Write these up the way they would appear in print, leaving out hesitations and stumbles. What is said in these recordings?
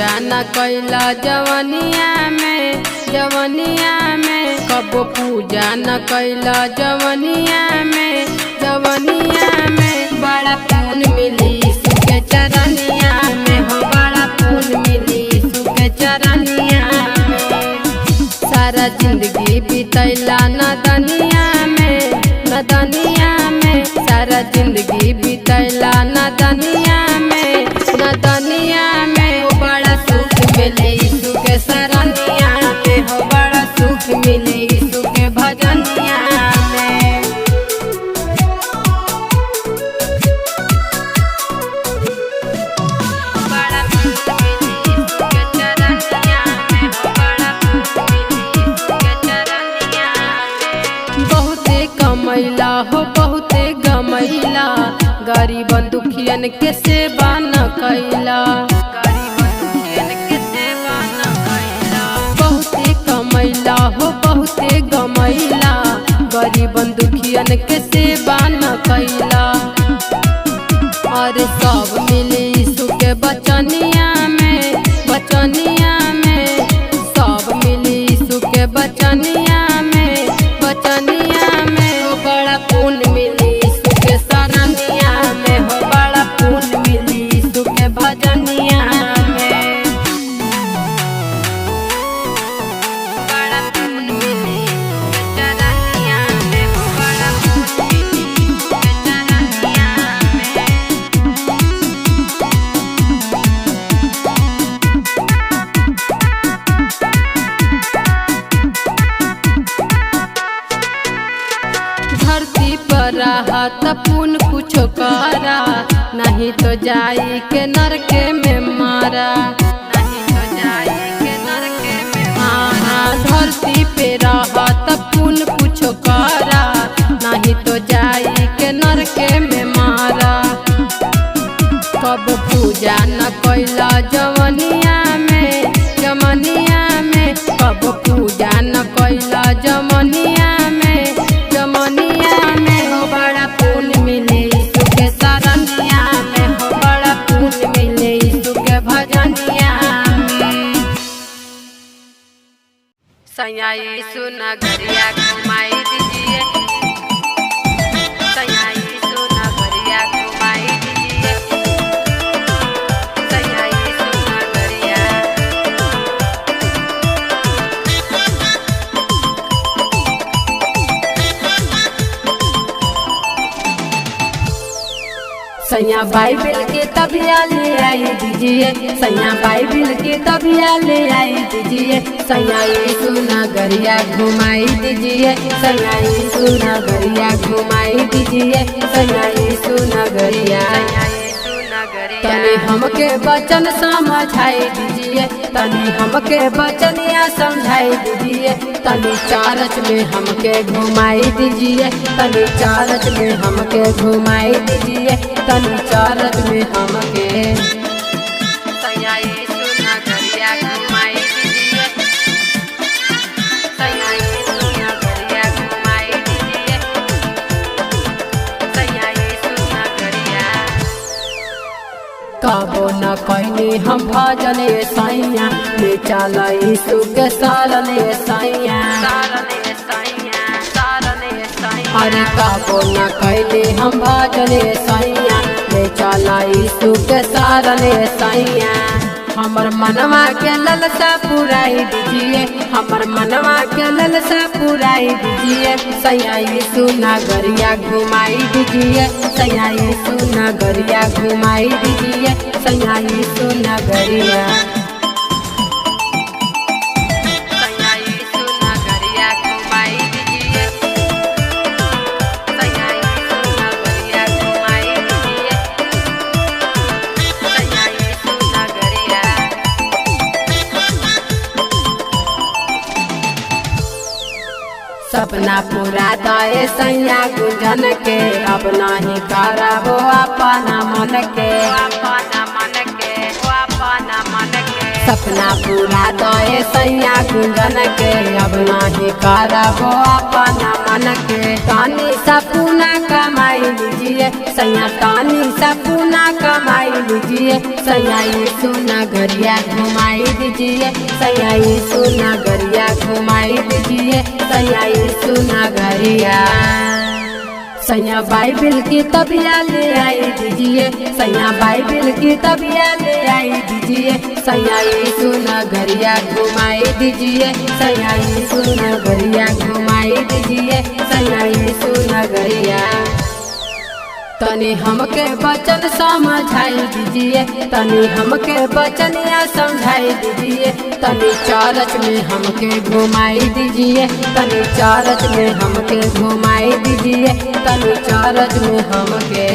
पूजा न कैला जवनिया में कबो पूजा न कैला जवनिया में बड़ा पुण्य मिली यीशु के चरनिया में हो बड़ा पुण्य मिली यीशु के चरनिया में। सारा जिंदगी बितैला नदनिया में सारा जिंदगी बितैला नदनिया में हो बड़ा सुख मिले यीशु के शरणिया में हो बड़ा सुख मिले यीशु के भजनिया में। बड़ा सुख मिले यीशु के चरनिया में हो बड़ा सुख मिले यीशु के चरनिया में। बहुते कमैला हो बहुते गमैला गरीबन दुखियन के सेवा न कैला बहुते कमैला हो बहुते गमैला गरीबन दुखियन के सेवा न कैला। और सब मिले यीशु के बचनिया में सब मिले यीशु के बचनिया में हो बड़ा पुण्य मिली यीशु के शरणिया में हो बड़ा पुण्य मिली यीशु के भजनिया में। बड़ा पुण्य मिली यीशु के चरनिया में हो बड़ा पुण्य मिली यीशु के चरनिया में। धरती पर रहा त पुण्य कुछो करा नहीं तो जाई के नरके में मारा धरती पे रहा त पुण्य कुछो करा नहीं तो जाई के नरके में मारा। कब पूजा न कैला जवनिया में कब पूजा न कैला जवनिया में हो बड़ा पुण्य मिले यीशु के शरणिया में हो बड़ा पुण्य मिले यीशु के भजनिया में। सैया यीशु नगरिया घुमाई दीजिए सैया यीशु नगरिया घुमाई दीजिए सैया यीशु नगरिया। सैया बाइबिल के तबिया ले आई दीजिए सैया बाइबिल के तबिया ले आई दीजिए सैया यीशु नगरिया घुमाई दीजिए सैया यीशु नगरिया घुमाई दीजिए सैया यीशु नगरिया। तनी हमके वचन समझाई दीजिए तनी हमके वचनिया समझाई दीजिए तनी चर्च में हमके घुमाई दीजिए तनी चर्च में हमके घुमाई दीजिए तनी चर्च में हमके। सैया यीशु नगरिया घुमाई दीजिए सैया यीशु नगरिया घुमाई दीजिए सैया यीशु नगरिया। कबो न कैनी हम भजन सैया ले चल यीशु के शरण सैया अरे कबो न कैनी हम भजन सैया ले चल यीशु के शरण सैया। हमर मनवा के ललसा पुराई दीजिए हमर मनवा के ललसा पुराई दीजिए सैया यीशु नगरिया घुमाई दीजिए सैया यीशु नगरिया घुमाई दीजिए सैया यीशु नगरिया। सैया यीशु नगरिया घुमाई दीजिए सैया यीशु नगरिया घुमाई दीजिए सैया यीशु नगरिया। सपना पूरा दाए सैया गुंजन के अब नहीं कराबो अपना मन के सपना पूरा दाए सैया गुंजन के अब नहीं कराबो अपना मन के। तनी सपना कमाई लीजिए दीजिए सैया तानी सपना कमाई दीजिए सैया यीशु नगरिया घुमाई दीजिए सैया यीशु नगरिया घुमाई दीजिए सैया यीशु नगरिया। सैया बाइबिल की तबिया ले आई दीजिए सैया बाइबिल की तबिया ले आई दीजिए सैया यीशु नगरिया घुमाई दीजिए सैया यीशु नगरिया घुमाई दीजिए सैया यीशु नगरिया। तनी हमके वचन समझाई दीजिए तनी हमके वचनिया समझाई दीजिए तनी चर्च में हमके घुमाई दीजिए तनी चर्च में हमके घुमाई दीजिए तनी चर्च में हमके।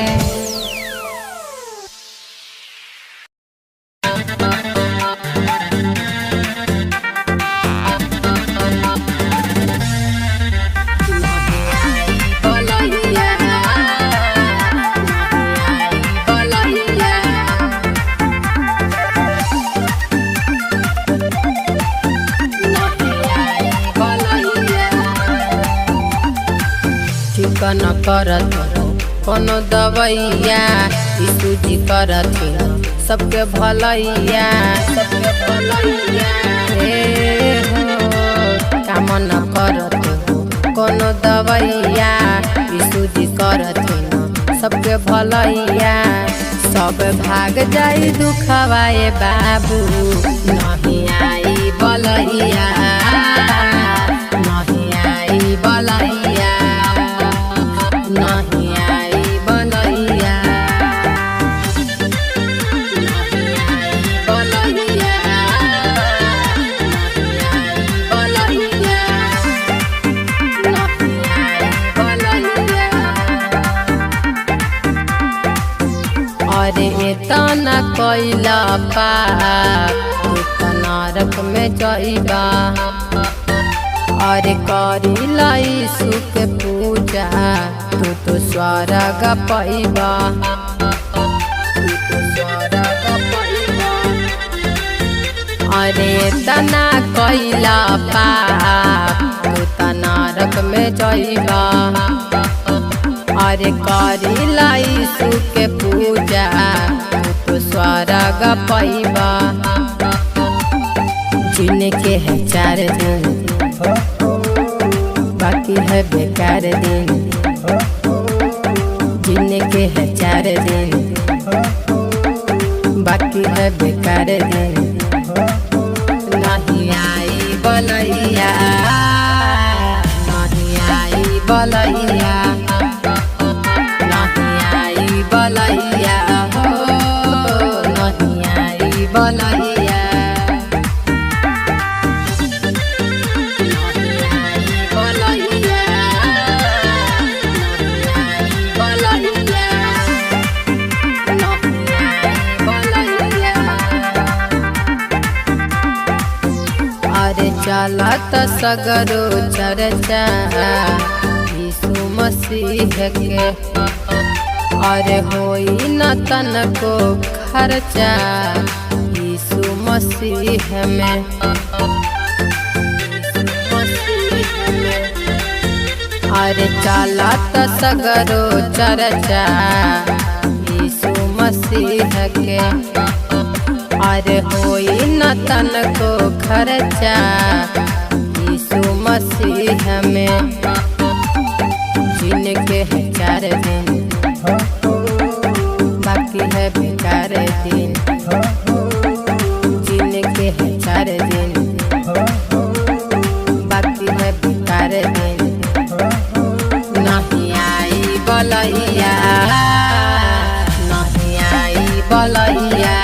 चिकन करत कोनो दवैया यीशु जी करत सबके भलैया हे हो काम न करत कोनो दवैया यीशु जी करत सबके भलैया सब भाग जाई दुखवाए बाबू नहीं आई बलैया नहीं आई बलैया नहीं आई बलैया नहीं आई बलैया नहीं आई बलैया अरे एतना कैला पाप तू त नरक में जइबा अरे करिला यीशु के पूजा तू तो स्वर्ग पैबा अरे तना कैला पाप तू त नरक में जइबा अरे करिला यीशु के पूजा तू तो स्वर्ग पैबा। जीने के है 4 दिन बाकी है बेकार दिन जीने के है 4 दिन बाकी है बेकार दिन नहीं आई बलैया नहीं आई बलैया नहीं आई बलैया हो नहीं आई बलैया चलत सगरो चर्चा यीशु मसीह के अरे होई न तनको खर्चा यीशु मसीह में अरे चलत सगरो चर्चा यीशु मसीह के अरे होई न तनको खर्चा यीशु मसीह में जीने के है 4 दिन बाकी है बेकार दिन जीने के है 4 दिन बाकी है बेकार दिन नहीं आई बलैया नहीं आई बलैया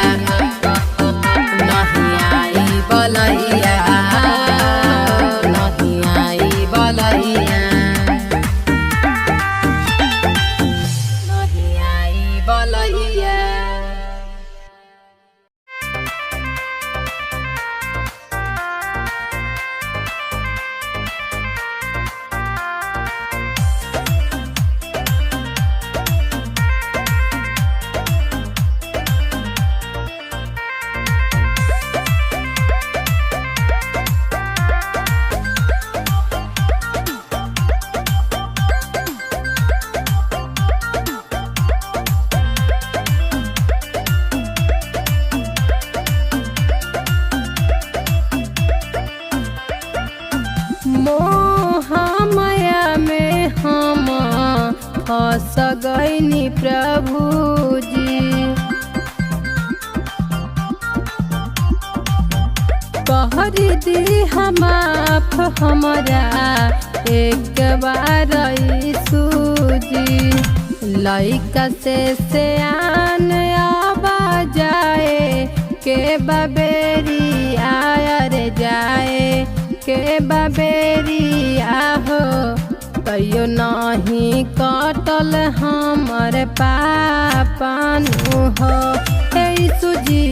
फंस गईनी प्रभु जी। कहर दी हम आप हमरा एक बार यीशु जी। लइका से सियान आबा जाए के बबेरी आयर जाए के बबेरी आहो। कहियो नहीं कटल हमर पापनु हो यीशु जी।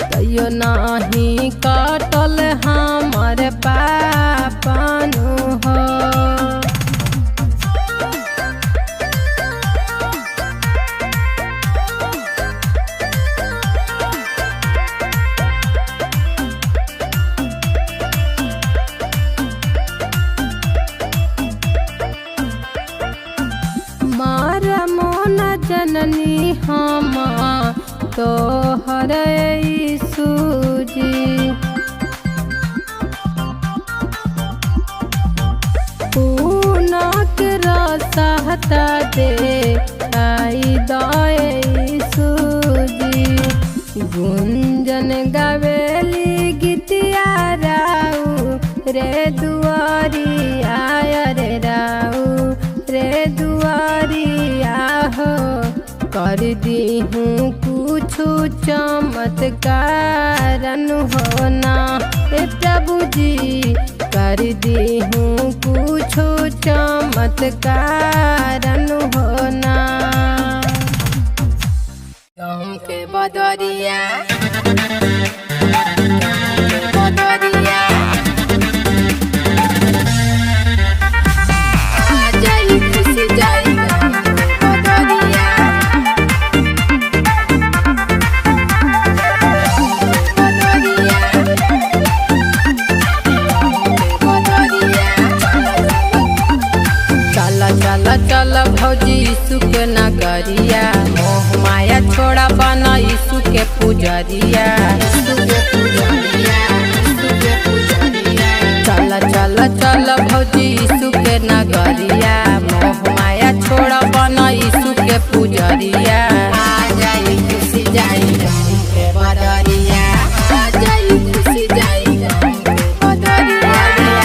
कहियो नहीं कटल हमर पापनु हो। जननी हम तोहर यीशु जी। पूनक रसहता दे आई दए यीशु जी। गुंजन गावेली गीतिया राऊ रे दुआरी आय रे राऊ रे दुआरी आहो। कर दी हूँ कुछ चमत्कार होना प्रभु जी। कर दी हूँ कुछ चमत्कार होना। गाँव के बदरिया चल भौजी यीशु के नगरिया। मोह माया छोड़ा बना यीशु के पुजरिया। चल चल चल भौजी यीशु के नगरिया। मोह माया छोड़ा बना यीशु के पुजरिया। आ जाई खुशी जाई गाँव के बदरिया। आ जाई खुशी जाई गाँव के बदरिया।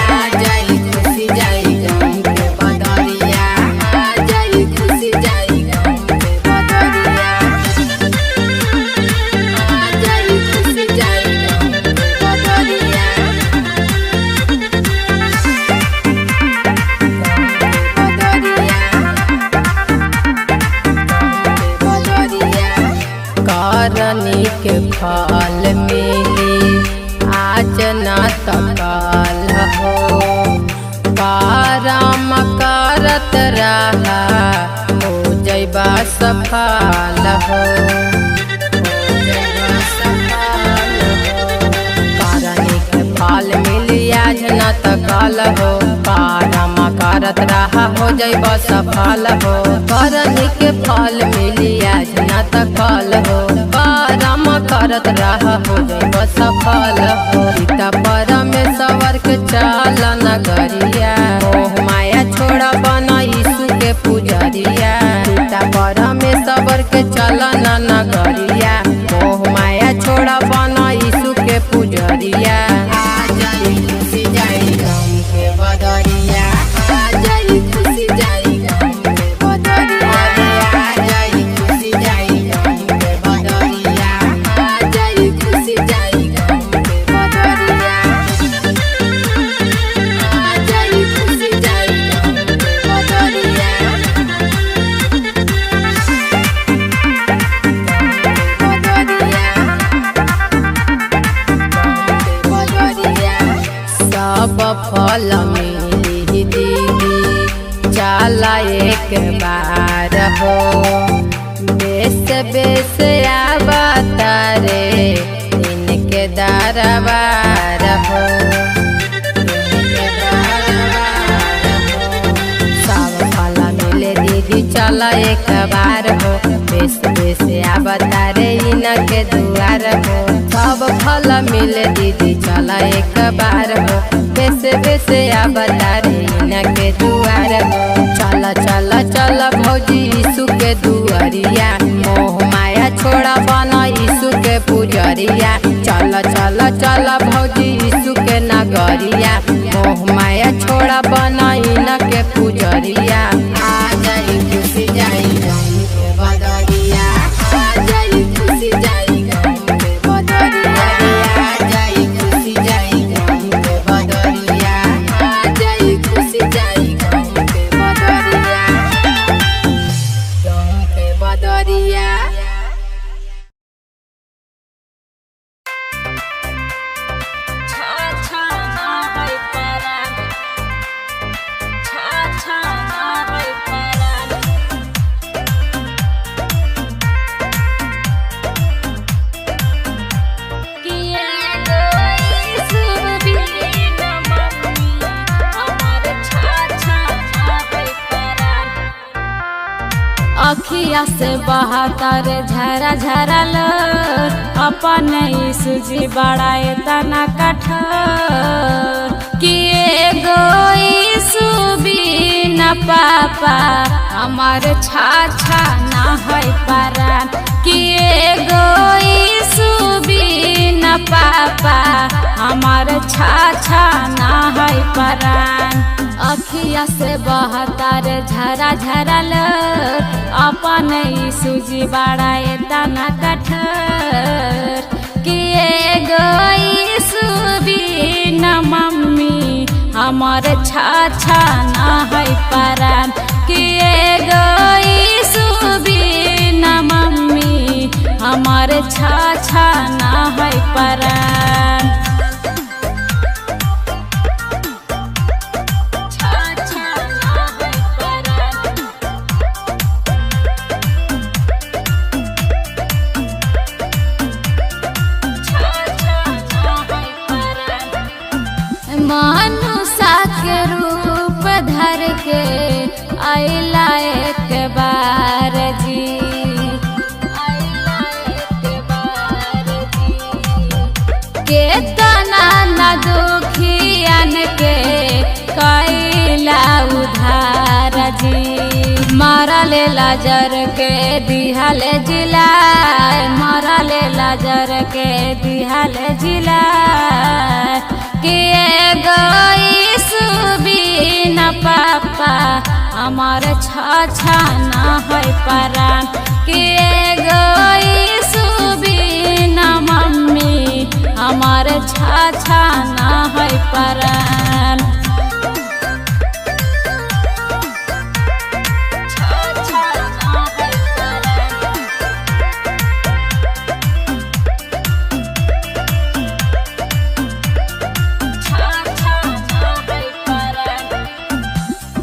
आ जाई खुशी जाई गाँव के बदरिया। करनी के फल मिली आज न तकाल हो। करम करत रहा हो जैबा सफल हो। करनी के फल मिली आज न तकाल हो। करम करत रहा हो जैबा सफल हो। करनी के फल मिली आज न तकाल हो। करम करत रहा हो जैब सफल हो। सीता परमेश्वर के चल नगरिया। मोह माया छोड़ा बना यीशु के पुजरिया। सीता परमेश्वर के चल नगरिया। मोह माया छोड़ा बना यीशु के पुजरिया। आ जाई खुशी जाई गाँव के बदरिया। आ जाई खुशी जाई गाँव के बदरिया। आ जाई खुशी जाई गाँव के बदरिया। आ जाई खुशी जाई गाँव के बदरिया। आ जाई खुशी जाई गाँव के बदरिया। सब फल मिली दीदी चला एक बार हो। बेस बेस आवता रे इनके दरबार हो। सब फल मिले दीदी चला एक बार हो। बेस बेस आवता रे इनके दुआर हो। सब फल मिले दीदी चला एक बार हो। बेस बेस आवता रे इनके दुआर हो। चल चल चल भौजी यीशु के दुआरिया, मोह माया छोड़ा बना यीशु के पुजरिया। चल चल चल भौजी यीशु के नगरिया, मोह माया छोड़ा बना इन के पुजरिया। आ जाई खुशी जाई गम के बदरिया, आ जाई खुशी जाई गम के बदरिया, आ जाई खुशी जाई गम के बदरिया, आ जाई खुशी जाई गम के बदरिया, गम के बदरिया। अखिया से बहातर झरा झरा लोर, अपन यीशु जी बड़ा तना कठोर। किए गो यीशु बिना पापा हमार छाछा ना है परान। किए गो यीशु बिना पापा हमार छाछा ना है परान। अखिया से बहतर झरा झरा लोर, अपन यीशु जी बड़ा तना कठोर। किए गो यीशु बिना मम्मी हमार छाछा ना है परान। किए गो यीशु बिना मम्मी हमार छाछा ना है परान। मनुष्य के रूप धर के आइला एक बार जी, आइला एक बार जी। केतना न दुखियन के कैला उधार जी। मरल लाजर के दिहल जिला, मरल लाजर के दिहल जिला। किए गो यीशु बिना पापा हमार छाछा ना है परान। किए गो यीशु बिना मम्मी हमार छाछा ना है परान।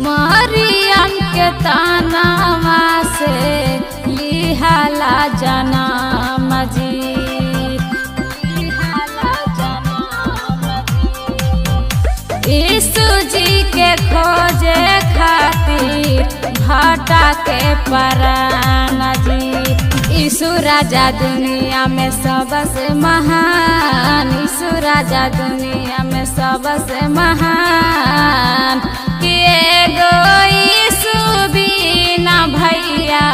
मरियम के तानावा से लिहाला जनम जी, लिहाला जनम जी। यीशु जी के खोजे खातिर घाटा के परान जी। यीशु राजा दुनिया में सबसे महान, यीशु राजा दुनिया में सबसे महान। किए गो यीशु बिना भैया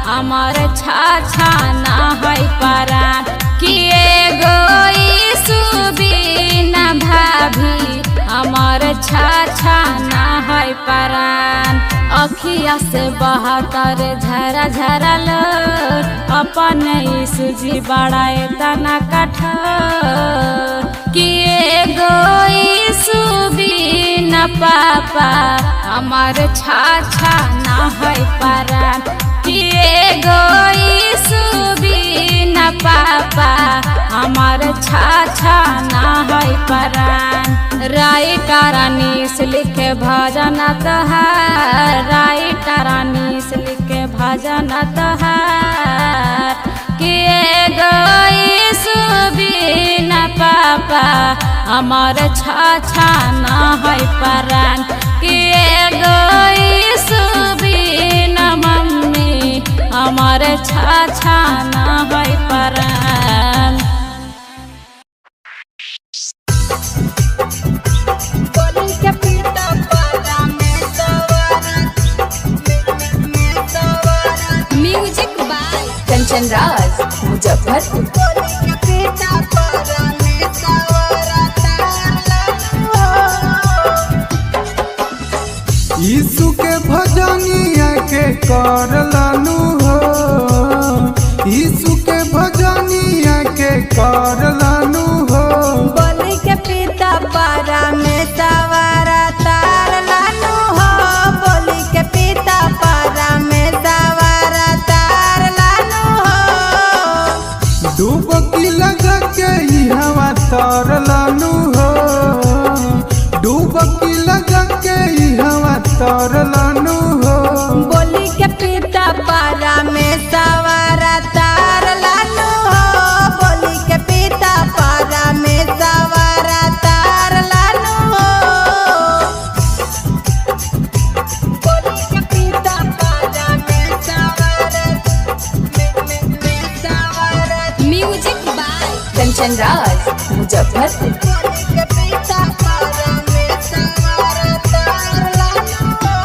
हमार छाछा ना है परान। किए गो यीशु बिना भाभी हमार छाछा ना है परान। अखिया से बहतर झरा झरा लोर, अपन यीशु जी बड़ा तना कठोर। किए गो यीशु बिना पापा हमार छाछा ना है परान। किए गो यीशु बिना पापा हमार छाछा ना है परान। राइटर अनीस लिखे भजन तोहार, राइटर अनीस लिखे भजन तोहार। किए गो यीशु बिना पापा हमार छाछा ना है परान। किए गो यीशु बिना मम्मी हमार छाछा ना है परान। कंचन राज मुजफ्फरपुर। यीशु के भजनिया के करलानु हो, यीशु के भजनिया के करलानु हो। बोली के पीता पारा में सवारा तार लानू हो, बोली के पीता पारा में सवारा तार लानू हो। डुबकी लगा के ही हवा तरलानु हो, डुबकी लगा के ही हवा तरलानु हो। बोली के पीता पारा में सवारा तार लानू हो, बोली के पीता पारा में सवारा तार लानू हो। बोली के पीता पारा में सवारा म्यूजिक बाय कंचन राज मुजफ्फरपुर। बोली के पीता पारा में सवारा तार लानू हो।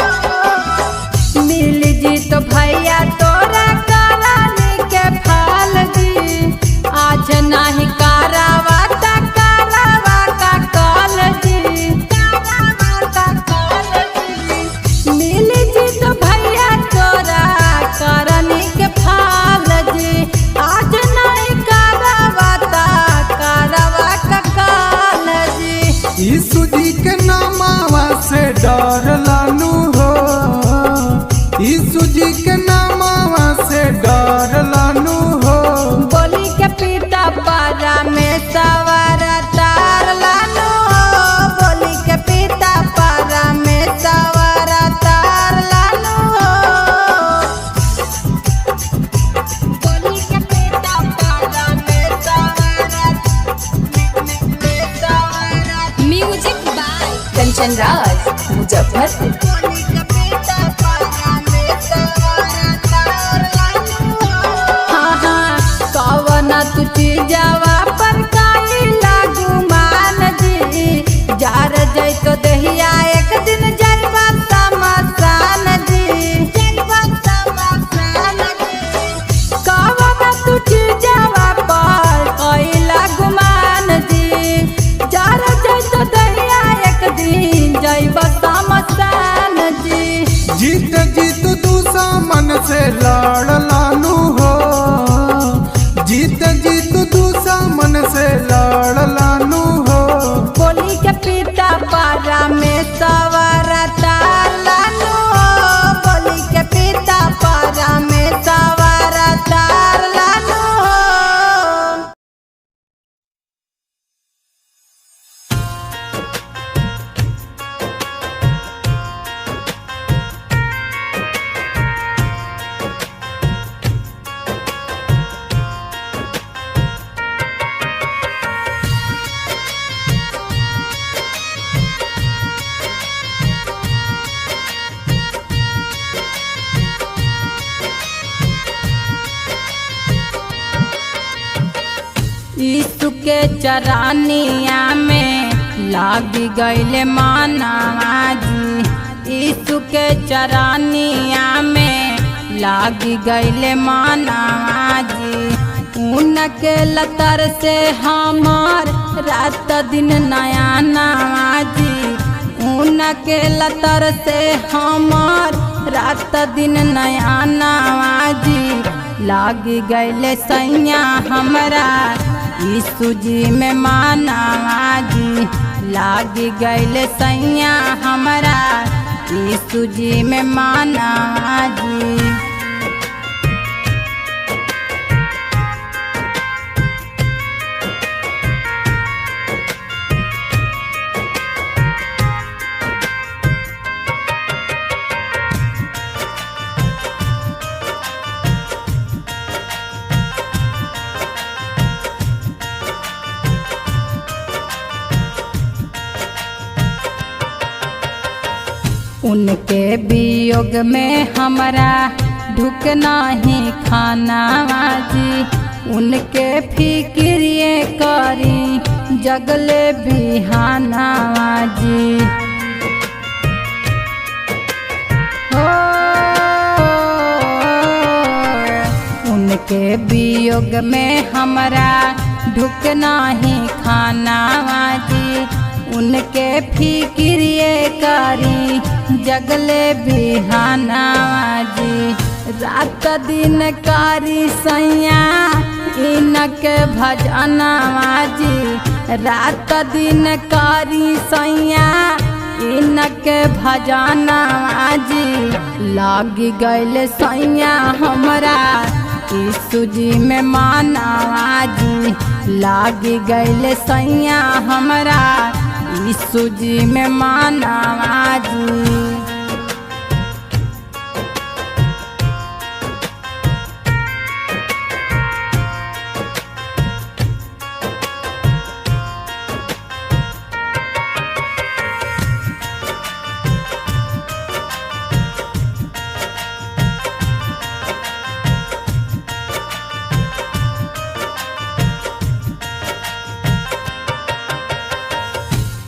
मिल जी तो भैया तोरा करानी के फाल जी, आज नहीं करावा ता करावा का कॉल जी, करावा का कॉल जी। मिल जी तो भैया तोरा करानी के फाल जी, आज नहीं करावा ता करावा का कॉल जी। यीशु जी के नामावा से डरलानु हो, यीशु जी के नामावा से डरलानु हो। बोली के पीता पारा में सवारा तार लानू हो, बोली के पीता पारा में सवारा तार लानू हो। बोली के पीता पारा में सवारा म्यूजिक बाय कंचन राज मुजफ्फरपुर। बोली के पीता पारा में सवारा तार लानू हो। हाँ हाँ कवन तू चीजवा पर काई लागू मान जी, जार जैतो दहिया एक दिन जइबा समसान जी, जइबा समसान जी। कवन तू चीजवा पर काई लागू मान जी, जार जैतो दहिया एक दिन जइबा समसान जी। जीत जीत दुश्मन से लड़लानु हो, जीत जीत दुश्मन से लड़लानु हो। बोली के पीता पारा में सवारा तार लानू हो, बोली के पीता पारा में सवारा तार लानू हो। यीशु के चरानिया में लाग गईले मानवा जी, यीशु के चरानिया में लाग गईले मानवा जी। उनके लतर से हमार रात दिन नया नवा जी, उनके लतर से हमार रात दिन नया नवा जी। लाग गईले सैया हमरा यीशु जी में मानवा जी, लाग गईले सैया हमरा यीशु जी में मानवा जी। उनके वियोग में हमरा ढुक नाही खाना जी, उनके फिक्रिए करी जगले बिहाना जी। हो के वियोग में हमरा ढुक नाही खाना जी, उनके फिक्रिए करी जगले बिहाना जी। रात दिन कारी सैया इनके भजना जी, रात दिन कारी सैया इनके भजना जी। लागी गैल सैया हमरा यीशु जी में माना जी, लागी गैल सैया हमरा यीशु जी में माना जी।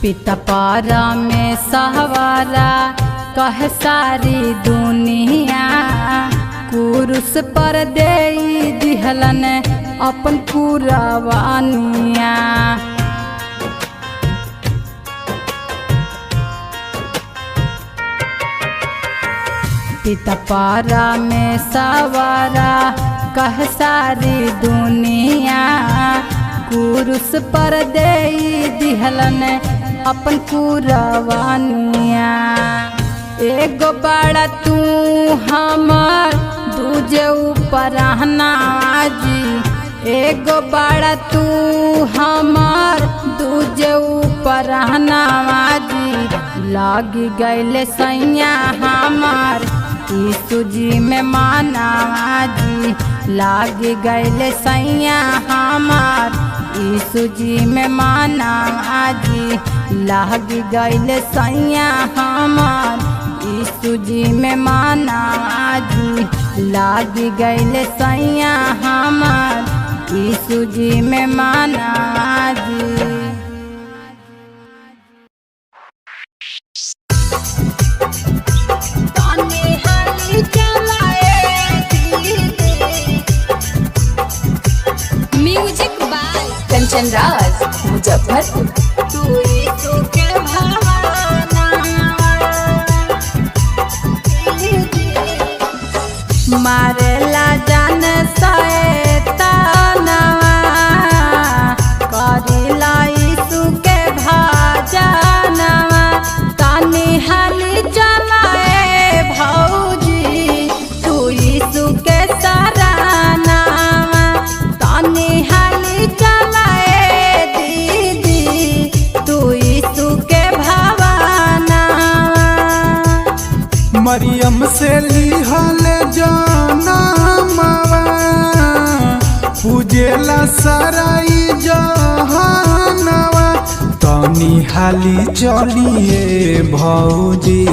पिता पारा में सहवारा कह सारी दुनिया, कुरुस पर दे दिहलन अपन कुरबानिया। पिता पारा में सवारा कह सारी दुनिया, कुरुस पर दे दिहलन अपन कुरबानिया। एगो बड़ा तू हमर दूजे ऊपर जी, एगो बड़ा तू हमर दूजे ऊपर जी। लागी गैल सैया हमार यीशु जी में माना जी, लागी गैल सैया हमार यीशु जी में माना जी। लागी गैल सैया हमार यीशु जी में माना जी, लागी गैल सैया हमार यीशु जी में माना जी। Music by Kanchan Raj Muzaffarpur. मारेला जान सैतानवा, करिला यीशु के भजनवा। तानी हाली चलाए भौजी तू यीशु के सराहनावा, तानी हाली चलाए दीदी तू यीशु के भवनवा। मरियम से लिहल जनमवा, पूजेला सराई जहानवा। तनी हाली चलिए भौजी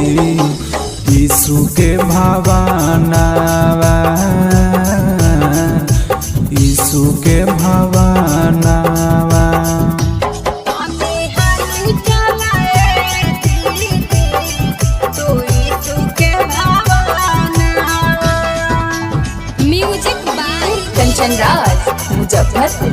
यीशु के भवनवा, यीशु के भवनवा। Music by Kanchan Raj Muzaffarpur.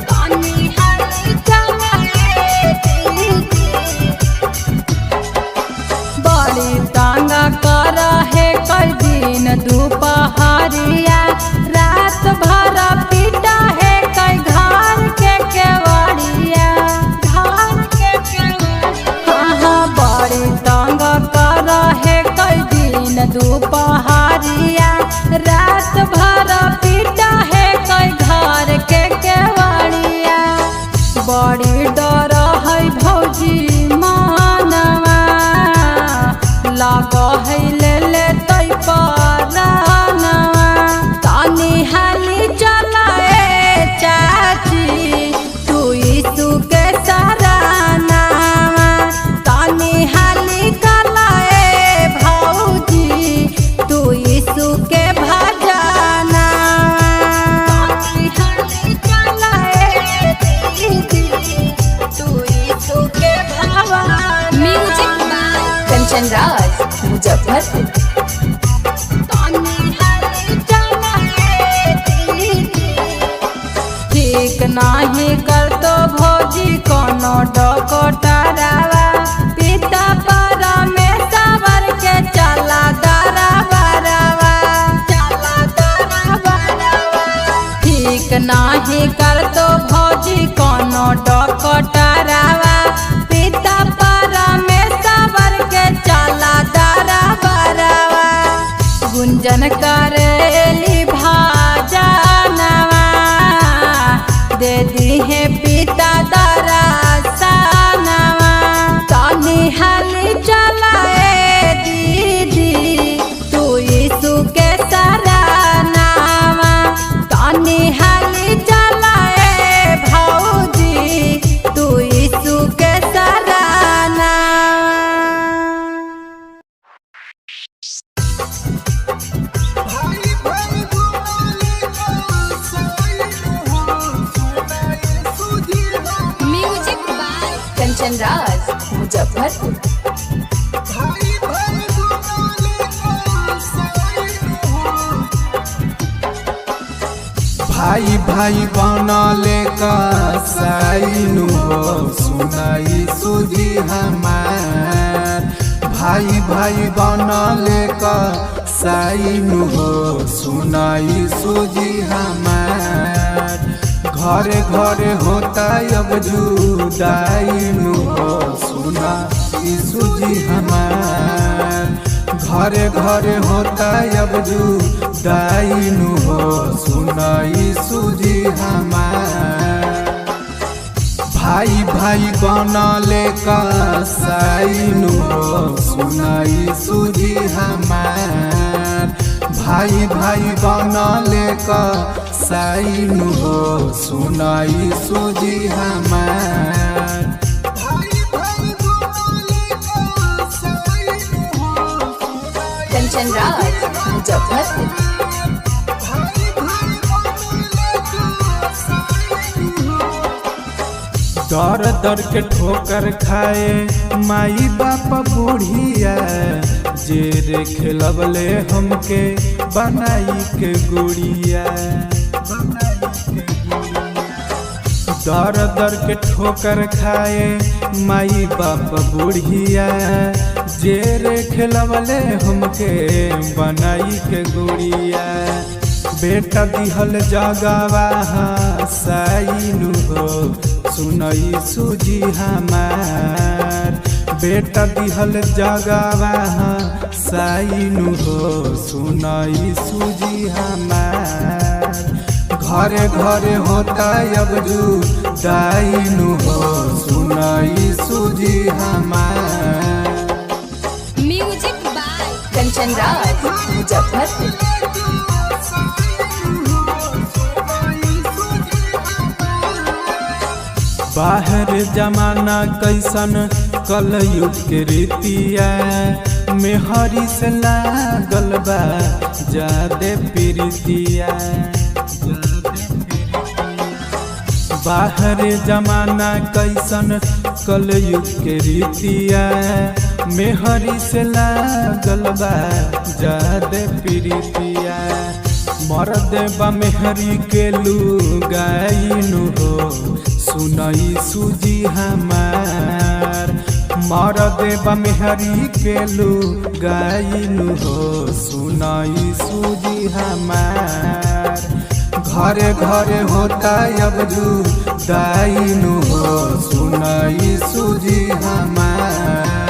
बड़ी तांगा कर है कई दिन दोपहरिया, रात भर पीटा है कई घर के केवड़िया, घर के केवड़िया। हाँ बड़ी तांगा कर है कई दिन दोपहरिया, रात भर पीटा है कई घर के केवड़िया। नाही कर तो भौजी कोनो डकटरावा पिता परमेश्वर के चला दरा बरावा गुंजन करेली भाजनवा दे दी है पिता दरा सनवा तनी हाली चलाए दीदी तू यीशु के सरानावा तनी हाली चलाए भौजी तू यीशु के सरानावा। Music by Kanchan Raj Muzaffarpur. भाई भाई बनले कसाईनु हो सुनाई सुजी हमार भाई भाई बनले कसाईनु हो सुनाई सुजी हमार घरे घरे होता अब जुदाईनु हो सुनाई सुजी हमार घरे घरे होता अब जुदाईनु हो सुनाई सुजी हमार भाई भाई बनले कसाईनु हो सुनाई सुजी हमार भाई भाई बनले कसाईनु हो सुनाई सुजी हमार कंचन राज मुजफ्फरपुर। दर दर के ठोकर खाए माई बाप बूढ़िया जे खेलबले हमके बनाई के गुड़िया दर दर के ठोकर खाए माई बाप बूढ़िया जे खेलबले हमके बनाई के गुड़िया बेटा दिहल जगवा साईनु हो सुनई सुजी हमार बेटा दिहल जगवा साईनु हो सुनई सुजी हमार घरे घरे होता अब जुदाईनु हो सुनई सुजी हमार म्यूजिक बाय कंचन राज मुजफ्फरपुर। बाहर जमाना कैसन कलयुग के रीतिया मेहरी से लागल बा जादे प्रीतिया बाहर जमाना कैसन कलयुग के रीतिया मेहरी से लागल बा जादे प्रीतिया मर्द बा मेहरी के लुगाईनु हो सुनई सुजी हमार मर्द बा मेहरी के लुगाईनु हो सुनई सुजी हमार घरे घरे होता अब जुदाईनु हो सुनई सुजी हमार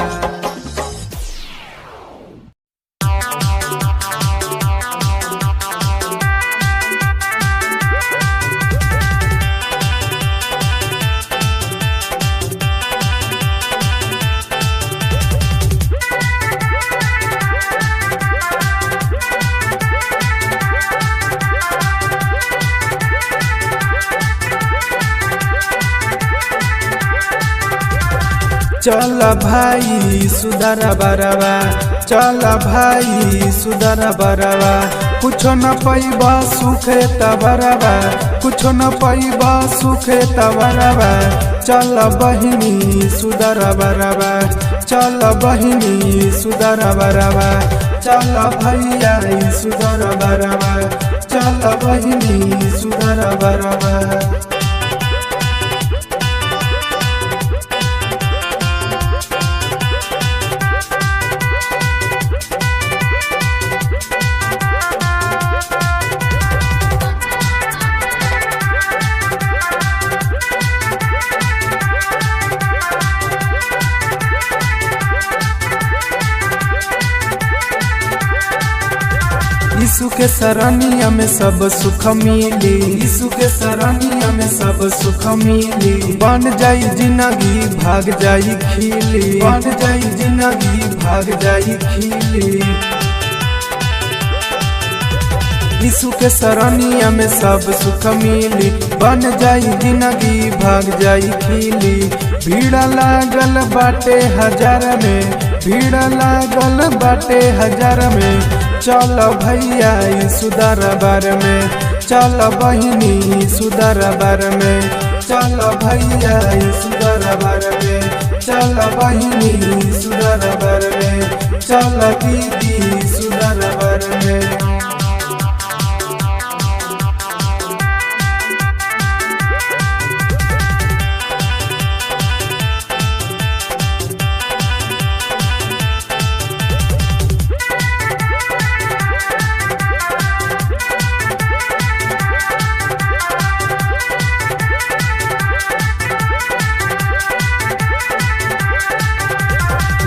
चल भाई सुधर बरवा चल भाई सुधर बरवा कुछ न पैबा सुखे तबरवा कुछ न पैबा सुखे तबरवा चल बहिनी सुधर बरवा चल बहिनी सुधर बरवा चल भैया सुधर बरवा चल बहिनी सुधर बरवा के सरनिया में सब सुख मिली, यीशु के सरनिया में सब सुख मिली। बन जाई जिंदगी भाग जाई खिली, बन जाई जिंदगी भाग जाई खिली। यीशु के सरनिया में सब सुख मिली, बन जाई जिंदगी भाग जाई खिली। भीड़ लागल बाटे हजार में, भीड़ लागल बाटे हजार में। चल भैया यीशु दरबार में, चल बहिनी सुदर बार में, चल भैया यीशु दरबार में, चल बहिनी सुदर बार में, चल दीदी सुदर बार में।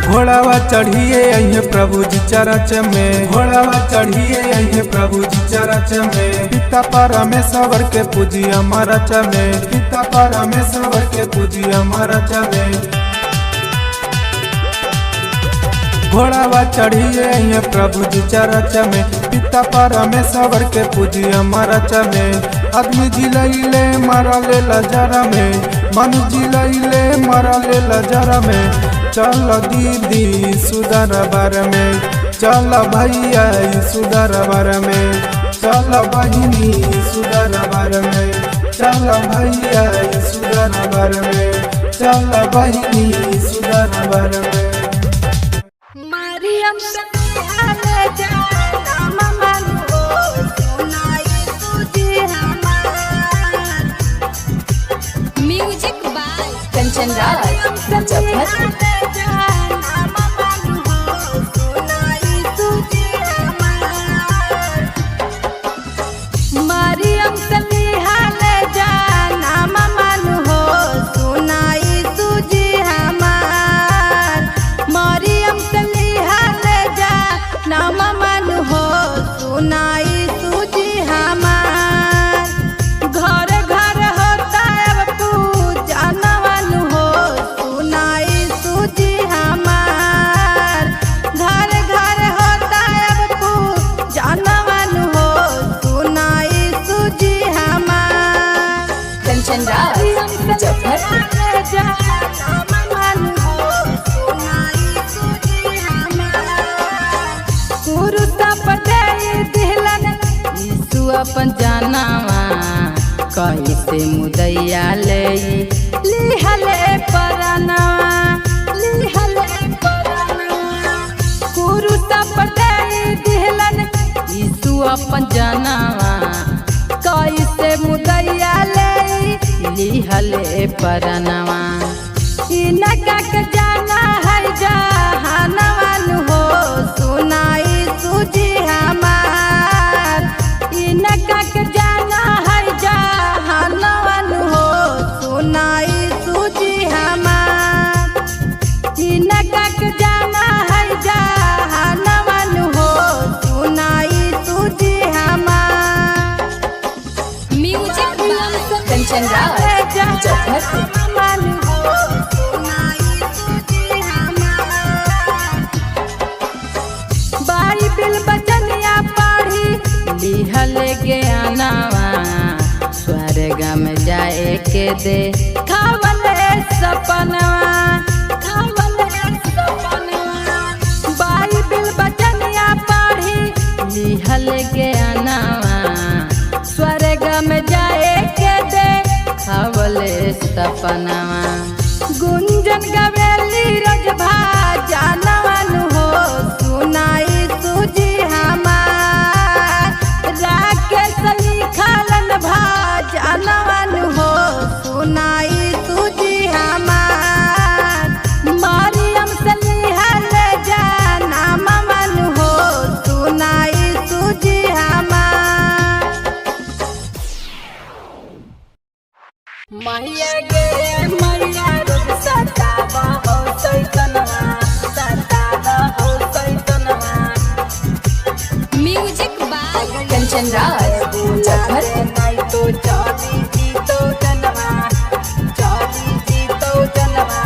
घोड़ावा चढ़िए अहे प्रभु जी चरच में, घोड़ावा चढ़िए अहे प्रभु जी चरच में। पिता परमेश्वर के पूजी अमरच में, पिता परमेश्वर के पूजी अमरच में। घोड़ावा चढ़िए अहे प्रभु जी चरच में, पिता परमेश्वर के पूजी अमरच में। आदमी जिलैले मरले लजर में, मनु जिलैले मरले लजर में। चल दीदी सुदर बार में, चल भैया सुदर बार में, चल बहिनी सुदर बार में, चल भैया सुदर बार में, चल बहिनी सुदर बार में। मरियम सनिहाले जाना ममन हो सुनाई तुझे हमार। Music by Kanchan Raj Muzaffarpur. मरियम सनिहाले जाना ममन हो सुनाई तुझे हमार। मरियम सनिहाले जाना ममन हो सुनाई तुझे हमार। घर घर होता अब पूजा नवन हो सुनाई तुझे हमार। घर घर होता अब पूजा नवन हो सुनाई तुझे हमार। कंचन राज मुजफ्फरपुर। अपन जानवा कैसे मुदैया ले लिहले परनवा, लिहले परनवा। कुरुस पर दे दिहलन यीशु अपन जानवा कैसे मुदैया ले लिहले परनवा। इनका के जाना है जहानवन हो सुनाई तुझे हमार। इनका के जाना है जहानवन हो सुनाई तुझे हमार। इनका के जाना है जहानवन हो सुनाई तुझे हमार। म्यूजिक कंचन राज मुजफ्फरपुर। बाइबिल बचनिया पढ़ी लिहल ज्ञानवा स्वर्ग में जाए के दे खावले सपनवा, खावले सपनवा। बाइबिल बचनिया पढ़ी लिहल ज्ञानवा स्वर्ग में जाए के दे खावले सपनवा। गुंजन गवेली रजभा जानवन हो सुनाई तुझे हमार। राकेश लिखलन भा जानवन हो सुनाई तुझे हमार। मरियम सनिहाले जाना ममन हो सुनाई तुझे हमार। मैया गे मैया रूप सतावा हो सैतनवा, सतावा हो सैतनवा। Music by Kanchan Raj Muzaffarpur. तो चाली जी तो जनवा, चाली जी तो जनवा।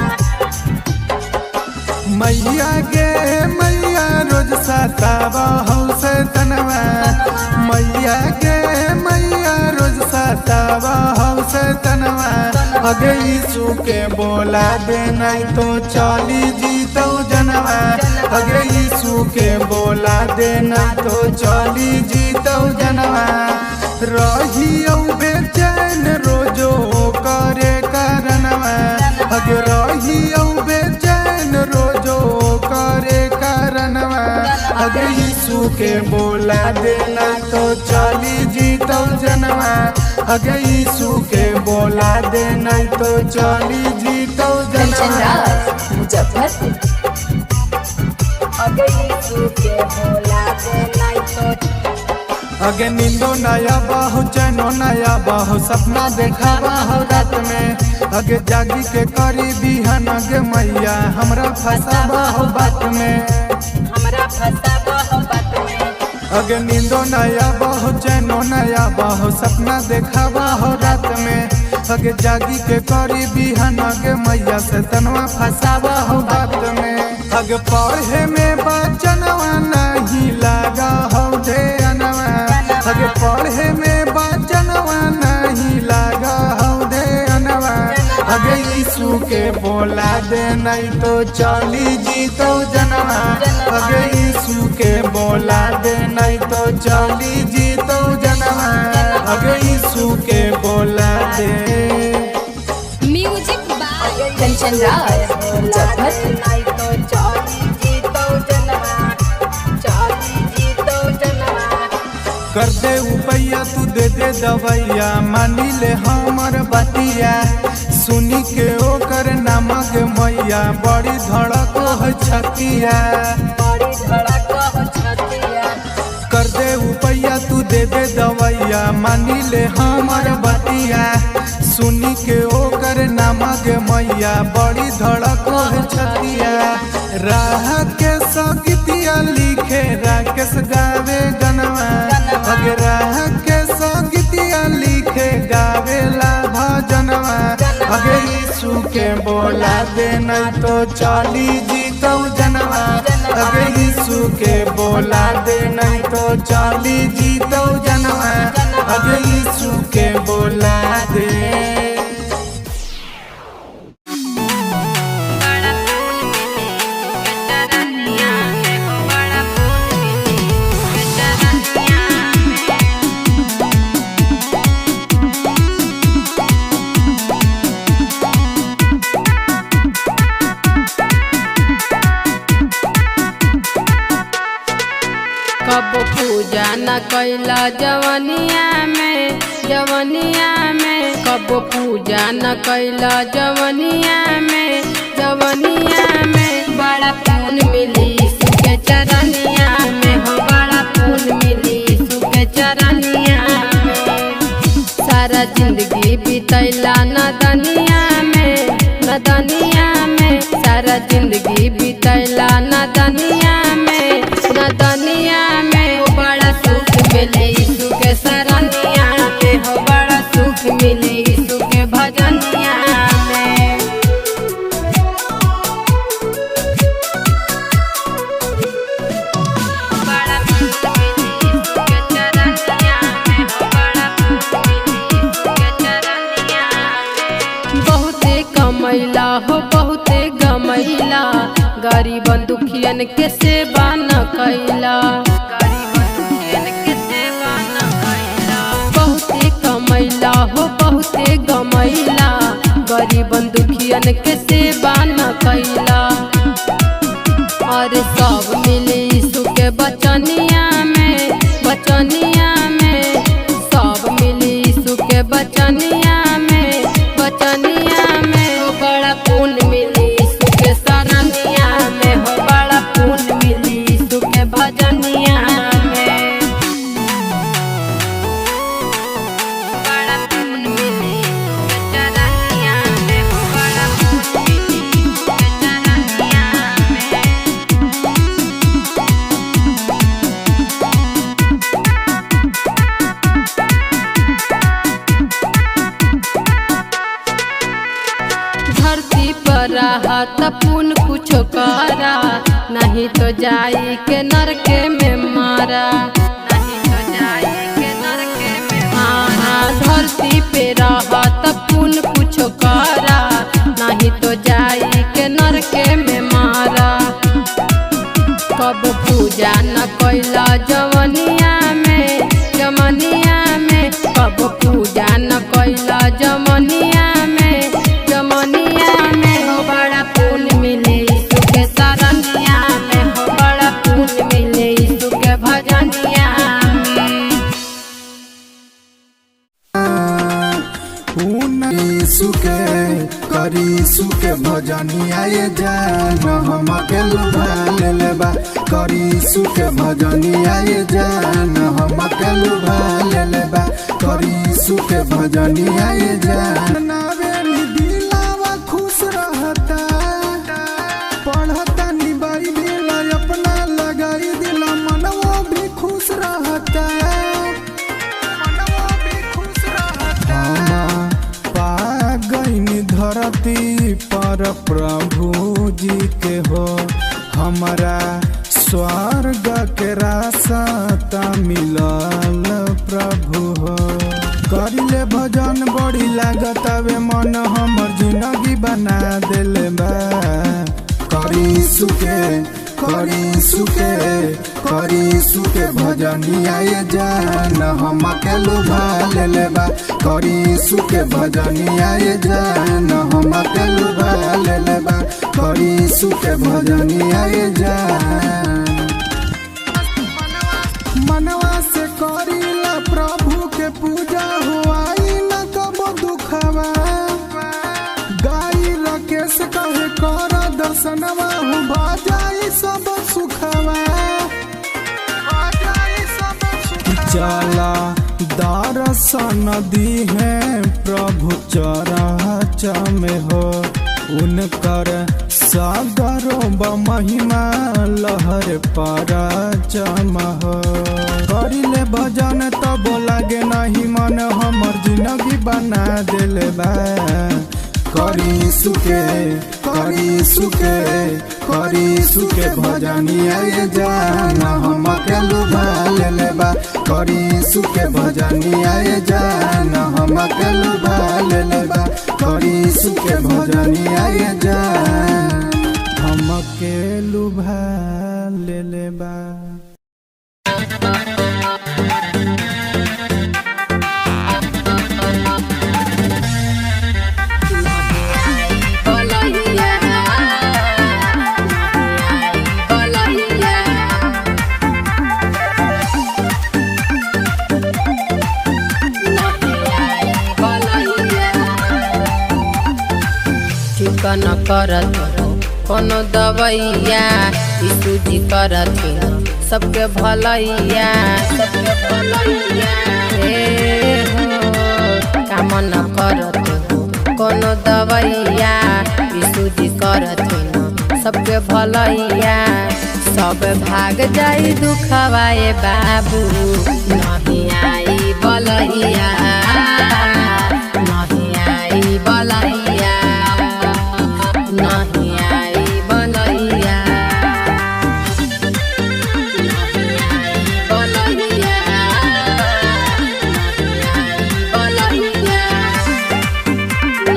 मैया गे मैया रोज सतावा हो से तनवा, मैया गे मैया रोज सतावा हो से तनवा। अगे यीशु के बोला दे नहीं तो चाली जी तो जनवा, अगे यीशु के बोला दे नहीं तो चाली जी तो जनवा। रहियो बेचैन रोजो करे करनवा, अगे रहियो बेचैन रोजो करे करनवा। अगे यीशु के बोला देना तो चाली जी तो जनवा, अगे यीशु के बोला देना तो चाली जी तो कंचन जनवा। राज मुजफ्फरपुर। अगे यीशु के बोला दे नहीं तो। अगे नींदो नया बाहो चैनो नया बाहो सपना देखा बाहो रात में। अगे जागी के करी बिहान अगे मैया हमरा फंसा बाहो बात में, हमरा फंसा बाहो बात में। अगे नींदो नया बाहो चैनो नया बाहो सपना देखा बाहो रात में। अगे जागी के करी बिहान अगे मैया से तनवा फंसा बाहो बात में। अगे पढ़े में बचनवा नहीं लगा हो दे अनवा, अगे पढ़े में बचनवा नहीं लगा हो दे अनवा। अगे यीशु के बोला दे नहीं तो चाली जी तो जनवा, अगे यीशु के बोला दे नहीं तो चाली जी तो जनवा। अगे यीशु के बोला दे। Music by Kanchan Raj Muzaffarpur. नहीं तो चाली जी तो जनवा, चाली जी तो जनवा। कर दे उपैया तू दे दे दवैया, मानी ले हमर बतिया। सुनी के ओकर नामक मैया बड़ी धड़क हो छतिया, बड़ी धड़क हो छतिया। कर दे उपैया तू दे दे दवैया, मानी ले हमर बतिया। सुनी के ओकर नामक मैया बड़ी धड़क हो छतिया। राह के संगीतिया लिखे राकेश गावे गनवा, अगे राह के संगीतिया लिखे गावेला भजनवा। अगे यीशु के बोला दे नहीं तो चाली जी तो जनवा, अगे यीशु के बोला दे नहीं तो चाली जी तो जनवा। अगे यीशु के बोला दे। कब पूजा न कैला जवनिया में, जवनिया में। कब पूजा न कैला जवनिया में, जवनिया में। बड़ा पून मिली सुके चरनिया में हो, बड़ा पून मिली सुके चरनिया में। सारा जिंदगी बितैला नदनिया में, नदनिया में। सारा जिंदगी बितैला नदनिया में, नदनिया में। हो बड़ा सुख मिले यीशु के शरणिया में, हो बड़ा सुख मिले यीशु के भजनिया में। बड़ा सुख मिले यीशु के चरनिया में, हो बड़ा सुख मिले यीशु के चरनिया में। बहुते कमैला हो बहुते गमैला, गरीबन दुखियन के सेवा न कैला, बहुते कमैला हो बहुते गमैला। गरीबन दुखियन के सेवा न कैला। और सब मिले यीशु के बचनिया में, बचनिया में। सब मिले यीशु के बचनिया में, बचनिया में। हो बड़ा पुण्य मिली यीशु के शरणिया में, हो बड़ा पुण्य मिली यीशु के भजनिया में। बड़ा पुण्य मिली यीशु के चरनिया में, हो बड़ा पुण्य मिली यीशु के चरनिया में। त पुन कुछ करा, नहीं तो जाई के नरके में मारा, नहीं तो जाई के नरके में मारा। धरती पे रहा त पुन कुछ करा, नहीं तो जाई के नरके में मारा। कब पूजा न कैला जवनिया में, जमनिया में, कब पूजा न कैला जमनिया में, जमनिया में। हो बड़ा पुन मिले यीशु के शरणिया में, हो बड़ा पुन मिले यीशु के भजनिया में। यीशु के करी यीशु के भजनिया ये जान हम के लुभा ले बा, करी यीशु के भजनिया ये जान हम के लुभा ले बा, करी यीशु के भजनिया ये जान। नावे नी दिलावा खुश रहता, पढ़ता नी बाइबिल अपना लगाई दिला, मनवा भी खुश रहता, मनवा भी खुश रहता। धरती पर प्रभु जी के हो, हमारा स्वर्ग के रास्ता मिलल प्रभु हो। करिले भजन बड़ी लागत आवे मन, हमर जिंदगी बना देले बा। करी सुके करी सुके करी सुके भजनिया ये जान हम के लुभा ले बा, करी सुके भजनिया ये जान हम के लुभा ले बा, करी सुके भजनिया ये जान। मनवा से करीला प्रभु के पूजा हो, आई न कबो दुखवा, गाई राकेश कहे कर दर्शनवा हो, बाजाई सब सुखवा, चला दर्शन दी है प्रभु चरच में हो, उनकर सागरो महिमा लहर पर चम हो। करिले भजन तब लागे नहीं मन, हमर जिंदगी बना देले बा। करी सुके करी सुके करी सुके भजनिया ये जान हम के लुभा ले बा, करी सुके भजनिया ये जान हम के लुभा ले बा, करी सुके भजनिया ये जान हम के लुभा ले बा। चिकन करत कोनो दवैया, यीशु जी करत सबके भलैया, सबके भलैया। हे हो कामन करत कोनो दवैया, यीशु जी करत सबके भलैया। सब भाग जाई दुखवा ए बाबू, नहीं आई बलैया, नहीं आई बलैया, नहीं आई बलैया, नहीं आई बलैया,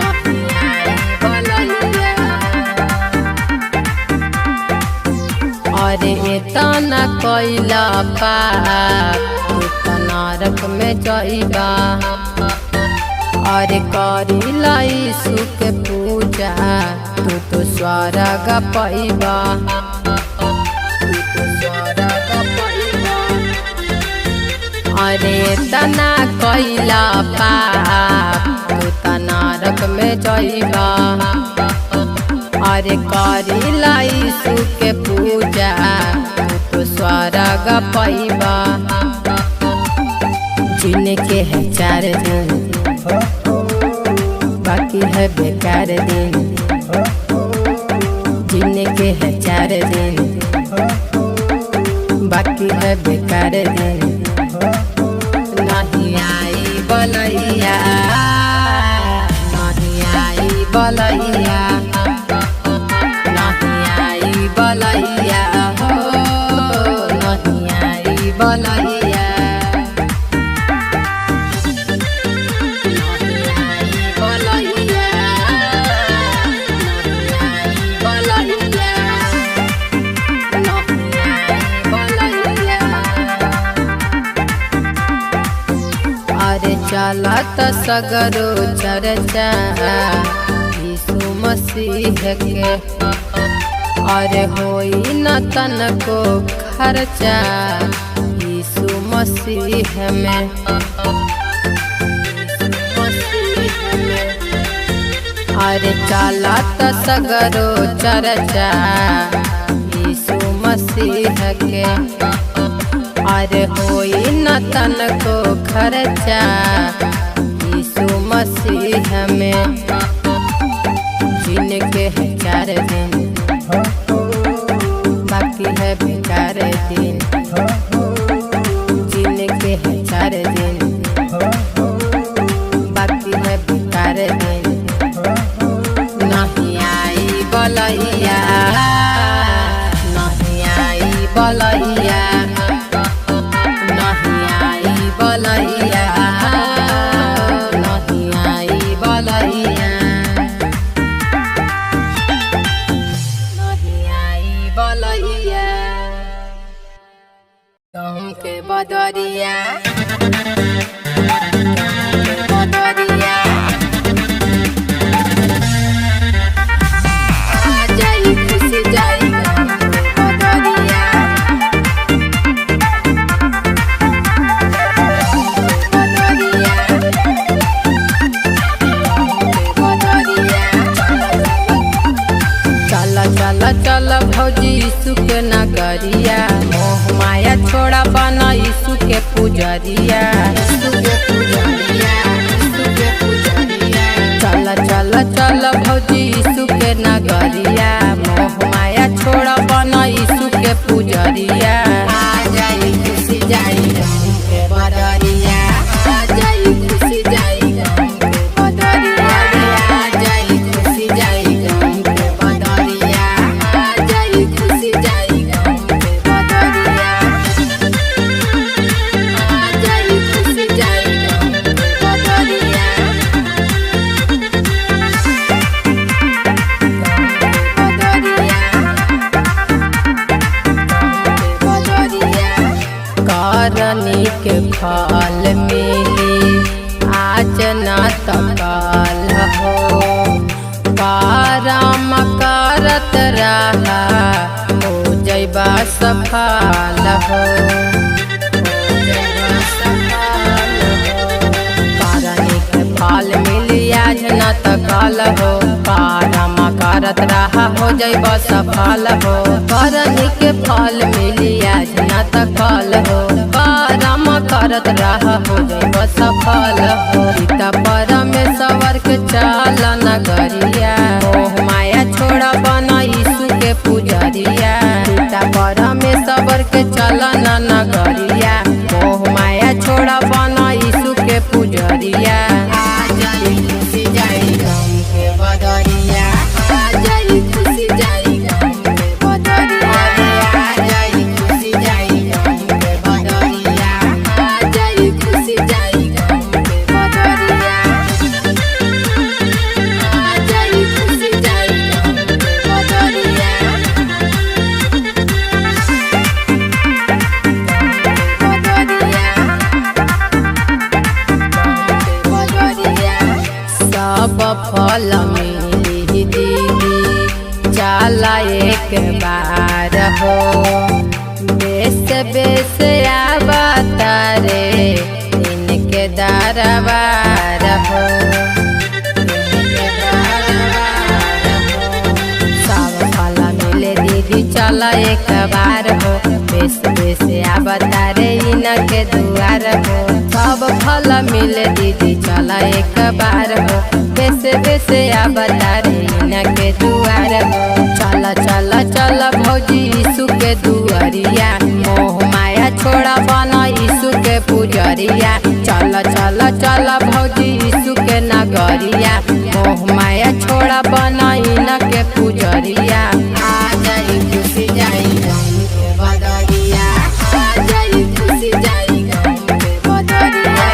नहीं आई बलैया। अरे इतना कैला पाप तू त नरक में जाइबा, अरे करिला यीशु के पूजा तू तो स्वर्ग पाइबा, तू तो स्वर्ग पाइबा। अरे तना कैला पाप तू त नरक में जाइबा, अरे करिला यीशु के पूजा तू तो स्वर्ग पाइबा। जीने के है 4 दिन बाकी है बेकार दिन, जीने के है 4 दिन बाकी है बेकार दिन। नहीं आई बलैया, नहीं आई बलैया, अरे चलत सगरो चर्चा यीशु मसीह के, अरे होई न तनको खर्चा यीशु मसीह में। अरे चलत सगरो चर्चा यीशु मसीह के, अरे होई न तनको खर्चा यीशु मसीह में। जिनके है 4 दिन बाकी है बेकार दिन, जिनके है 4 दिन बाकी है बेकार दिन। नहीं आई बलैया, नहीं आई बलैया, नहीं आई बलैया, नहीं आई बलैया, नहीं आई बलैया। तुम के बदरिया, बदरिया चल भौजी यीशु के नगरिया, मोह माया छोड़ा बना यीशु के पुजरिया, यीशु के पुजरिया, यीशु के पुजरिया। चल चल चल भौजी यीशु के नगरिया, मोह माया छोड़ा बना यीशु के पुजरिया। आ जाई खुशी जाई राम के बदरिया, आ जाई खुशी जाई राम के बदरिया, आ जाई खुशी जाई राम के बदरिया, खुशी जाई राम के बदरिया, आ जाई खुशी जाई राम के बदरिया, करनी के फल मिली आज न तकाल हो, करम करत रहा हो जैबा सफल हो, करनी के फल मिली आज न तकाल हो, करम करत रहा हो जैबा सफल हो। करनी के फल मिली आज न तकाल हो, करम करत रहा हो जैबा सफल हो। सीता परमेश्वर के चाल नगरिया, मोह माया छोड़ा बना यीशु के पुजरिया। सीता परमेश्वर के चलन नगरिया, मोह माया छोड़ा बना यीशु के पुजरिया। आ जाई खुशी जाई राम के बदरिया, आ जाई खुशी जाई राम के बदरिया, आ जाई खुशी जाई राम के बदरिया, आ जाई खुशी जाई राम के बदरिया, आ जाई खुशी जाई राम के बदरिया, सब फल मिली दीदी चला एक बार हो, बेस बेस आवतारे इनके दरबार हो, सब फल मिले दीदी चला एक बार हो, बेस बेस आवतारे इनके दुआर हो। सब फल मिले दीदी चला एक बार हो, बेस बेस आवतारे इनके दुआर हो। चल चल चल भौजी यीशु के दुआरिया, मोह माया छोड़ा बना यीशु के पुजरिया। चल चल चल भौजी यीशु के नगरिया, मोह माया छोड़ा बना इनके पुजरिया। आ जाई खुशी जाई राम के बदरिया, आ जाई खुशी जाई राम के बदरिया,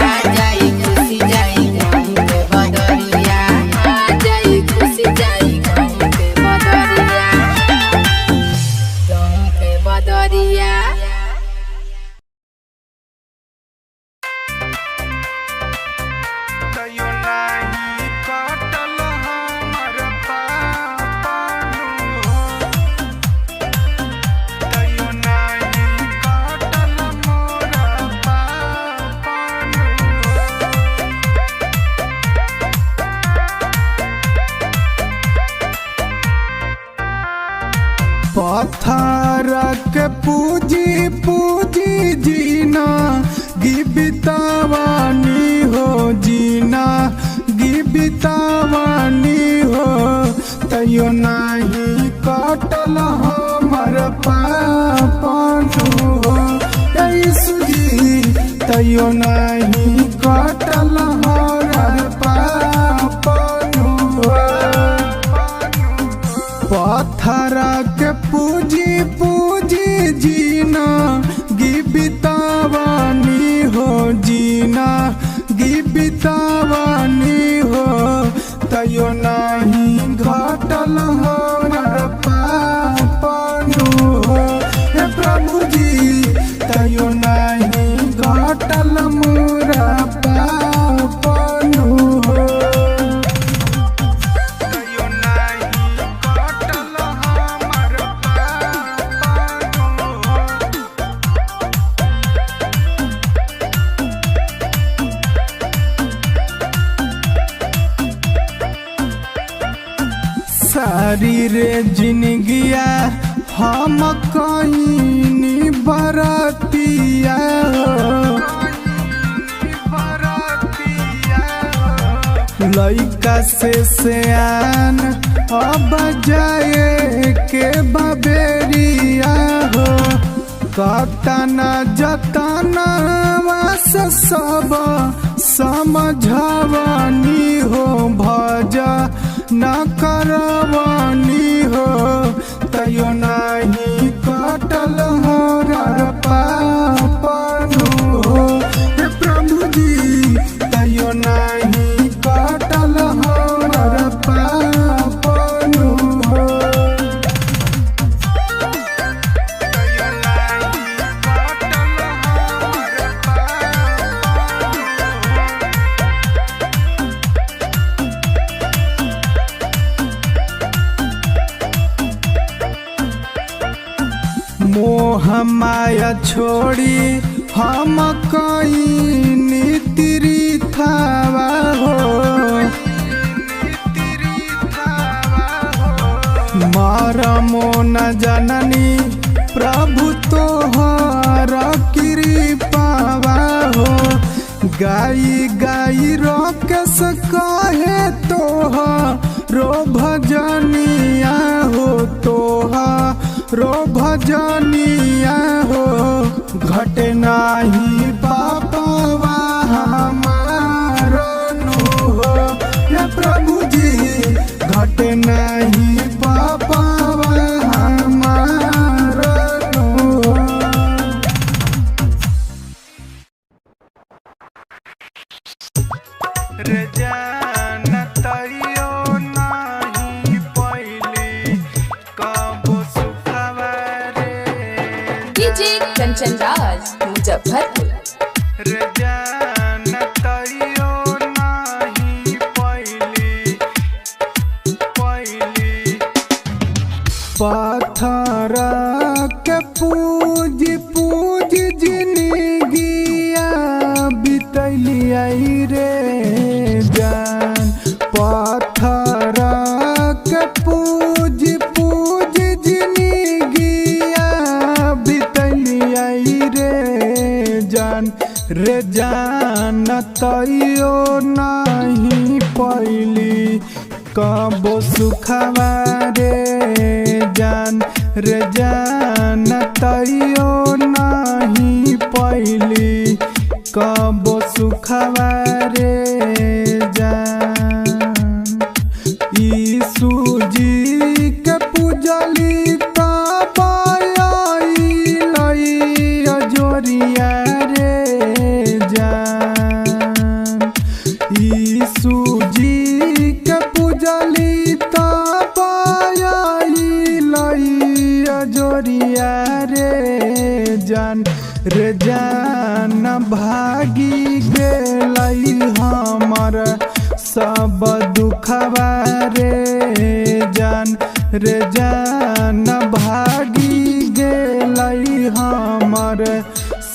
आ जाई खुशी जाई राम के बदरिया, आ जाई खुशी जाई राम के बदरिया, राम के बदरिया। पूजी पूजी जीना गिबितावानी हो जीना गिबितावानी हो तैयो नहीं कटल हमर पापनु हो यीशु जी तैयो नहीं कटल हमर पापनु हो पत्थरा के पूजी पूजी जीना गिबितावानी हो जीना गिबितावानी हो तैयो नहीं घटल हमर पापनु हो हे प्रभु जी तैयो नहीं घटल मोरा पापनु हो तैयो नहीं घटल हमर पापनु हो सारी रे जिंदगिया हम कहीं बरतिया लइका से सियान अब जाए के बबेरिया हो कतना जतना वास सब समझवानी हो भजा न करवानी हो तैयो नहीं कटल हमर पापनु हो हे प्रभु जी तैयो नहीं कटल हमर पापनु हो तैयो नहीं कटल हमर मोह माया छोड़ी हम कहीं नितिरी थावा हो मरमो न जननी प्रभु तोहर कृपावा हो गाई गाई रोकेश कहे तोहरो भजनिया हो तोहरो भजनिया हो घटे नाही पापवा हमारनु हो हे प्रभु जी घटे नाही पापवा हमारनु हो रे जान तैयो नाही पहली कबो सुखवा रे डीजे कंचन राज मुजफ्फरपुर रे जान तैयो नाही पहली पत्थर के पूज पूज जिंदगिया बितैलिया रे जान पत्थर के पूज पूज जिंदगिया बितैलिया रे जान रे जान तैयो नहीं पहली कबो सुखवा रे जान रे जान तैयो नहीं पहली कबो सुखवा रे जान यीशु जी के पूजली जोरिया रे जान यीशु जी के पूजली जोरिया रे जान रे जान भागी गेलई हमर सब दुखवा रे जान रे जान भागी गेलई हमर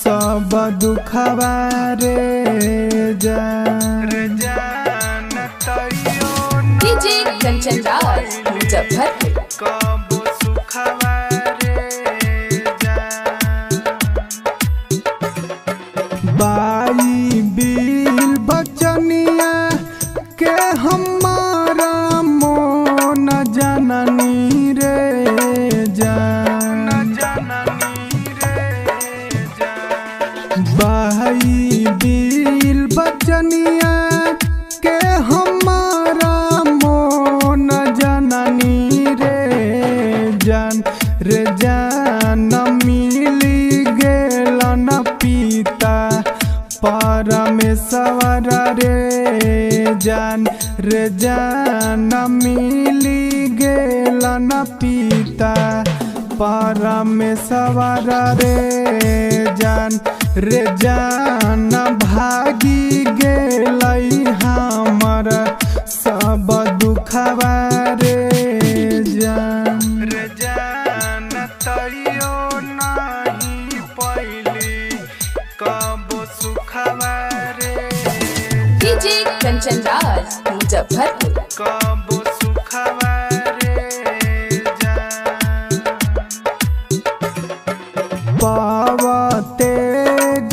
सब दुखवा रे जान डीजे कंचन राज मुजफ्फरपुर कबो सुखवा रे जान हमारा मोन जननी रे जान भाई दिल बचनिया के हमारा मोन जननी रे जान मिली गेल न पिता परमेश्वर रे जान मिली गेल न पिता परमेश्वर रे जान भागी गेल हमर सब दुखवा रे जान तैयो नहीं पैली कब सुखवा रे डीजे कंचन राज मुजफ्फरपुर। कब सुखवा पावते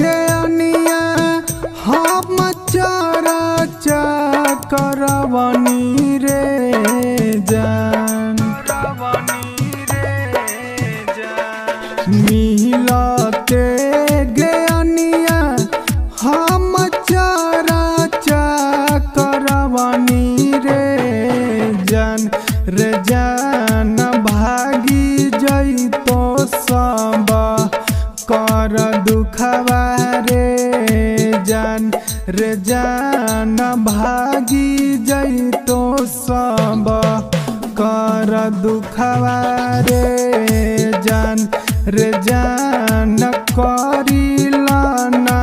गनिया हम चरा करवनी रे जान मिलते गनिया हम चरा करवनी रे जान भागी जइतो सब कर दुखवा रे जान भागी जइतो सब कर दुखवा रे जान करिला ना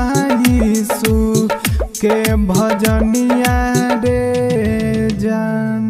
यीशु के भजनिया रे जान।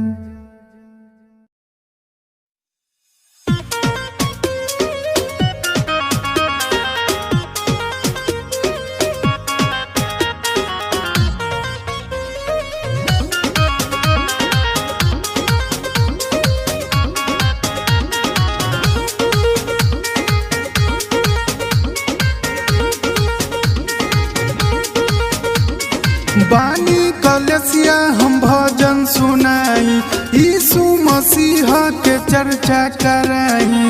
बानी कलसिया हम भजन सुनाई यीशु मसीह के चर्चा कराई।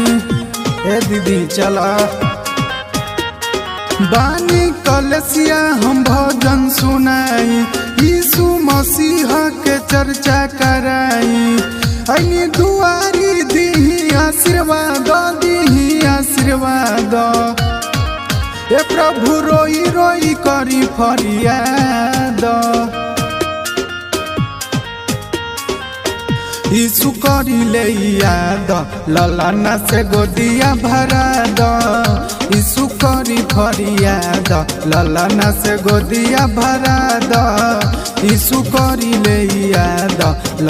ए दीदी चला बानी कलसिया हम भजन सुनाई यीशु मसीह के चर्चा कराई। अनी दुआरी दी आशीर्वाद ए प्रभु रोई रोई करी फरियाद यीशु करी ले याद ललना से गोदिया भरा द यीशु करी फरियाद ललना से गोदिया भरा द यीशु करी ले याद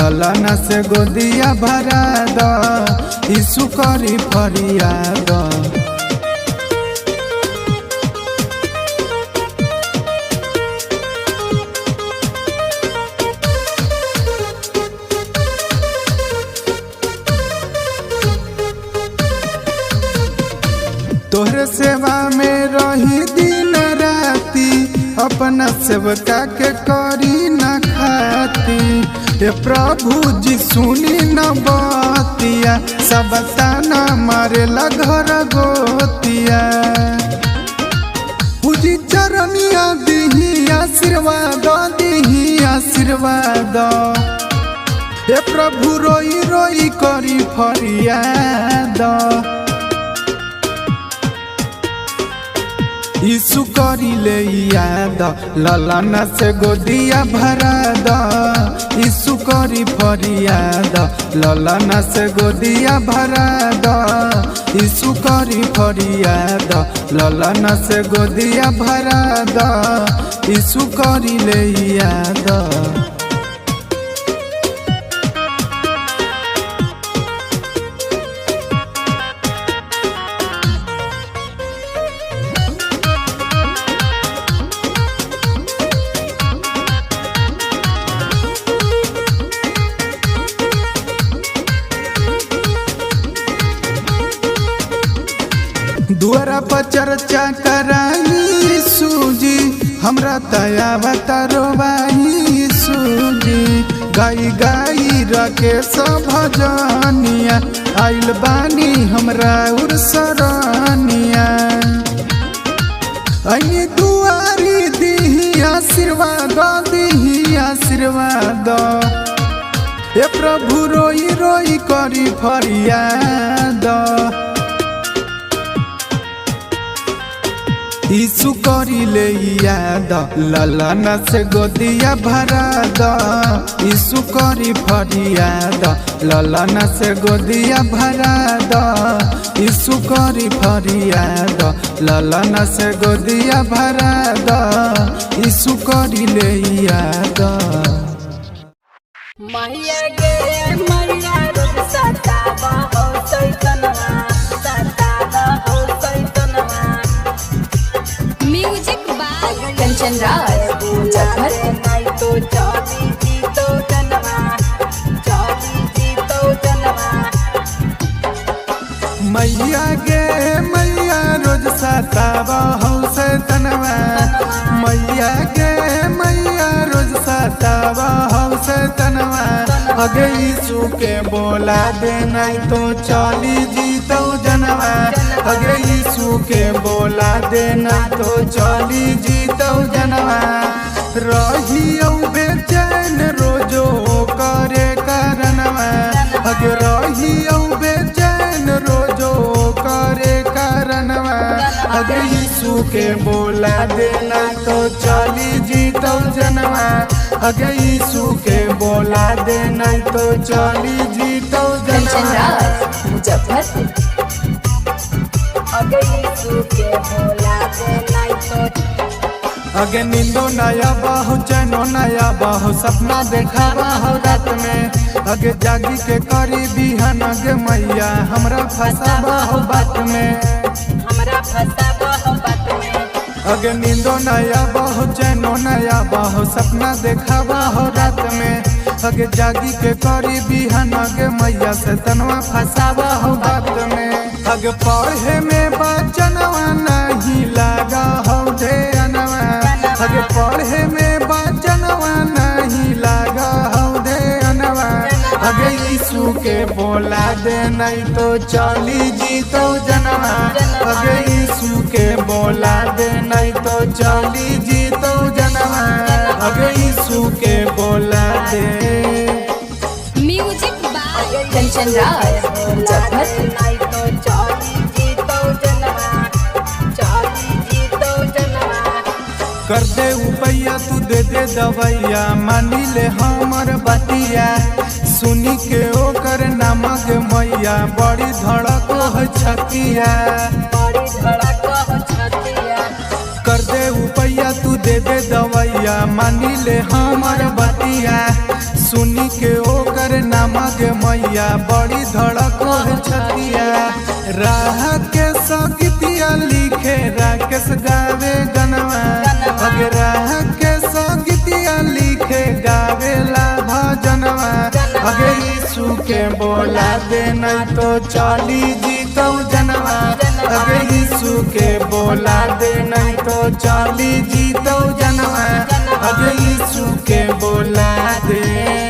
ललना से गोदिया भरा द यीशु करी फरियाद। तोहरे सेवा में रही दिन राती अपना सेवका के करी न खाती। हे प्रभु जी सुनी न बतिया सब ताना मारेला घर गोतिया। पूजी चरनिया दीही आशीर्वाद हे प्रभु रोई रोई करी फरियाद यीशु करी ले याद ललना से गोदिया भरा द यीशु करी फरियाद ललना से गोदिया भरा द यीशु करी फरियाद ललना से गोदिया भरा द यीशु करी ले याद। दुआरा पर चर्चा कराई सूजी हमरा दया बतारोबाई सूजी गाई गाई रखे सब भजनिया आइल बानी हमरा उर्सरानिया आई दुआरी दीही आशीर्वाद ए प्रभु रोई रोई करी फरियाद यीशु करी ले याद ललन से गोदिया भरा द यीशु करी फरियाद ललन से गोदिया भरा द यीशु करी फरियाद ललन से गोदिया भरा द यीशु करी ले याद मैया गे मैया रोग सतावा हो सैतनवा सतावा हो सैतनवा म्यूजिक बाय कंचन राज मुजफ्फरपुर। नहीं तो चली जी तो जनवा चली जी तो जनवा मैया गे मैया रोज सतावा हो सैतनवा मैया गे मैया रोज सतावा हो सैतनवा अगे यीशु के बोला दे नहीं तो चली जीतो जनवा अगे यीशु के बोला दे नहीं तो चली जीतो जनवा रहियो बेचैन रोजो करे कारणवा अगे रहियो बेचैन रोजो करे कारणवा अगे यीशु के बोला दे नहीं तो चली जीतो जनवा अगे यीशु के बोला दे नहीं तो चली जीतो कंचन जनवा राज मुजफ्फरपुर। अगे यीशु के बोला दे नहीं तो अगे नींदो नया बाहु चैनो नया बाहु सपना देखा बाहु रात में अगे जागी के करी बिहान अगे मैया हमरा फंसा बाहु बात में हमरा फसावा हो बात में अगे नींदो नया बाहु चैनो नया बाहु सपना देखा बाहु रात में अगे जागी के करी बिहान अगे मैया से तनवा फंसा बाहु बात में अगे पढ़े में बचनवा नहीं लगा हो ध्यानवा अगे पढ़े में बचनवा नहीं लगा हो ध्यानवा अगे यीशु के बोला दे नहीं तो चली जीतो जनवा अगे यीशु के बोला दे नहीं तो चली जीतो जनवा अगे यीशु के बोला दे म्यूजिक बाय कंचन राज मुजफ्फरपुर। नहीं तो चली जी तो जनवा चली जी तो जनवा कर दे उपैया तू दे दे दवैया मानी ले हमर बतिया सुनी के ओकर नामक मैया बड़ी धड़क हो छतिया बड़ी धड़क हो छतिया कर दे उपैया तू दे दे दवैया मानी ले हमर बतिया सुनी के ओकर नामक मैया बड़ी धड़क हो छतिया राह के संगीतिया लिखे राकेश गावे गनवा अगे राह के संगीतिया लिखे गावेला भजनवा अगे यीशु के बोला दे नहीं तो चली जीतो जनवा अगे यीशु के बोला दे नहीं तो चली जीतो जनवा अगे यीशु के बोला दे।